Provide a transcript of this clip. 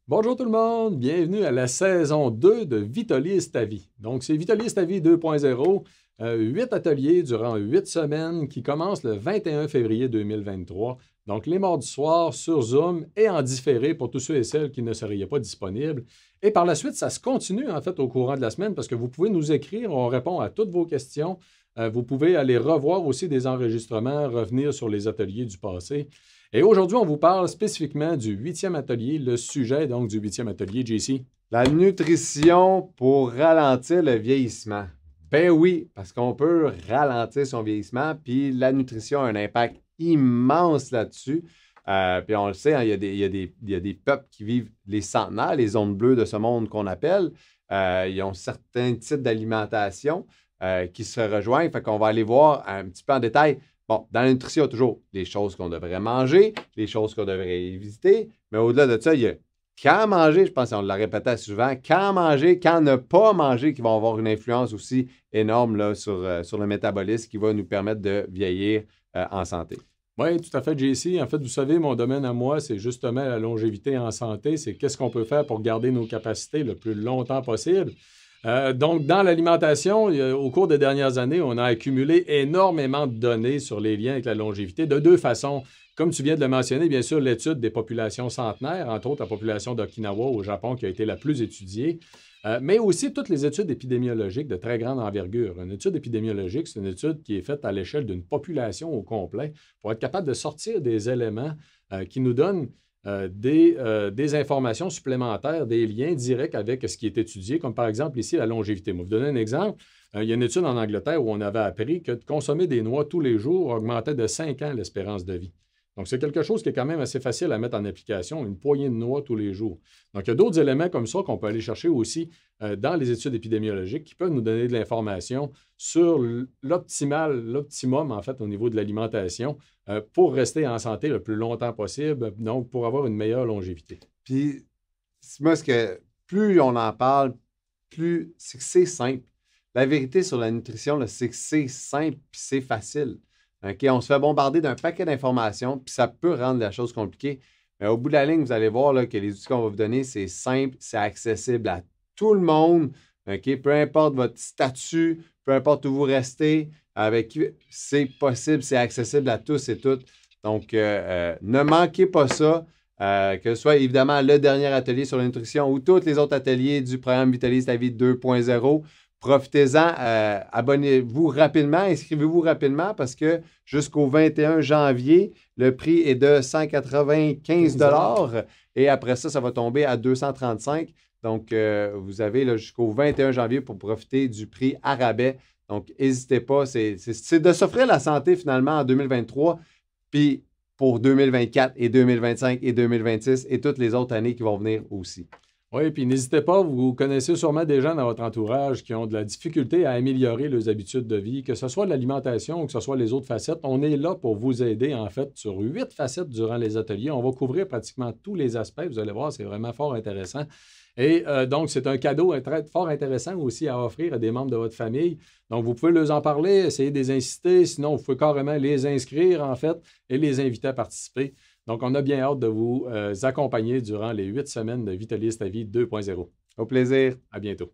Bonjour tout le monde, bienvenue à la saison 2 de Vitolis ta vie. Donc, c'est Vitolis ta vie 2.0, 8 ateliers durant 8 semaines qui commencent le 21 février 2023. Donc, les mardis soirs sur Zoom et en différé pour tous ceux et celles qui ne seraient pas disponibles. Et par la suite, ça se continue en fait au courant de la semaine parce que vous pouvez nous écrire, on répond à toutes vos questions. Vous pouvez aller revoir aussi des enregistrements, revenir sur les ateliers du passé. Et aujourd'hui, on vous parle spécifiquement du 8e atelier, le sujet donc du 8e atelier, JC. La nutrition pour ralentir le vieillissement. Ben oui, parce qu'on peut ralentir son vieillissement, puis la nutrition a un impact immense là-dessus. Puis on le sait, hein, il y a des peuples qui vivent les centenaires, les zones bleues de ce monde qu'on appelle. Ils ont certains types d'alimentation qui se rejoignent. Fait qu'on va aller voir un petit peu en détail. Bon, dans la nutrition, il y a toujours les choses qu'on devrait manger, les choses qu'on devrait éviter, mais au-delà de ça, il y a quand manger, je pense qu'on l'a répété assez souvent, quand manger, quand ne pas manger, qui vont avoir une influence aussi énorme là, sur le métabolisme qui va nous permettre de vieillir en santé. Oui, tout à fait, JC. En fait, vous savez, mon domaine à moi, c'est justement la longévité en santé. C'est qu'est-ce qu'on peut faire pour garder nos capacités le plus longtemps possible. Donc, dans l'alimentation, au cours des dernières années, on a accumulé énormément de données sur les liens avec la longévité de deux façons. Comme tu viens de le mentionner, bien sûr, l'étude des populations centenaires, entre autres la population d'Okinawa au Japon qui a été la plus étudiée, mais aussi toutes les études épidémiologiques de très grande envergure. Une étude épidémiologique, c'est une étude qui est faite à l'échelle d'une population au complet pour être capable de sortir des éléments qui nous donnent des informations supplémentaires, des liens directs avec ce qui est étudié, comme par exemple ici la longévité. Je vais vous donner un exemple. Il y a une étude en Angleterre où on avait appris que de consommer des noix tous les jours augmentait de 5 ans l'espérance de vie. Donc, c'est quelque chose qui est quand même assez facile à mettre en application, une poignée de noix tous les jours. Donc, il y a d'autres éléments comme ça qu'on peut aller chercher aussi dans les études épidémiologiques qui peuvent nous donner de l'information sur l'optimum, en fait, au niveau de l'alimentation pour rester en santé le plus longtemps possible, donc pour avoir une meilleure longévité. Puis, moi, plus on en parle, plus c'est que c'est simple. La vérité sur la nutrition, là, c'est que c'est simple puis c'est facile. OK? On se fait bombarder d'un paquet d'informations, puis ça peut rendre la chose compliquée. Mais au bout de la ligne, vous allez voir là, que les outils qu'on va vous donner, c'est simple, c'est accessible à tout le monde. OK? Peu importe votre statut, peu importe où vous restez, c'est possible, c'est accessible à tous et toutes. Donc, ne manquez pas ça. Que ce soit évidemment le dernier atelier sur la nutrition ou tous les autres ateliers du programme Vitalis ta vie 2.0. Profitez-en, abonnez-vous rapidement, inscrivez-vous rapidement parce que jusqu'au 21 janvier, le prix est de 195 et après ça, ça va tomber à 235. Donc, vous avez là, jusqu'au 21 janvier pour profiter du prix à rabais. Donc, n'hésitez pas, c'est de s'offrir la santé finalement en 2023, puis pour 2024 et 2025 et 2026 et toutes les autres années qui vont venir aussi. Oui, puis n'hésitez pas, vous connaissez sûrement des gens dans votre entourage qui ont de la difficulté à améliorer leurs habitudes de vie, que ce soit l'alimentation ou que ce soit les autres facettes. On est là pour vous aider, en fait, sur 8 facettes durant les ateliers. On va couvrir pratiquement tous les aspects. Vous allez voir, c'est vraiment fort intéressant. Et donc, c'est un cadeau fort intéressant aussi à offrir à des membres de votre famille. Donc, vous pouvez leur en parler, essayer de les inciter. Sinon, vous pouvez carrément les inscrire, en fait, et les inviter à participer. Donc, on a bien hâte de vous accompagner durant les 8 semaines de Vitalis ta vie 2.0. Au plaisir. À bientôt.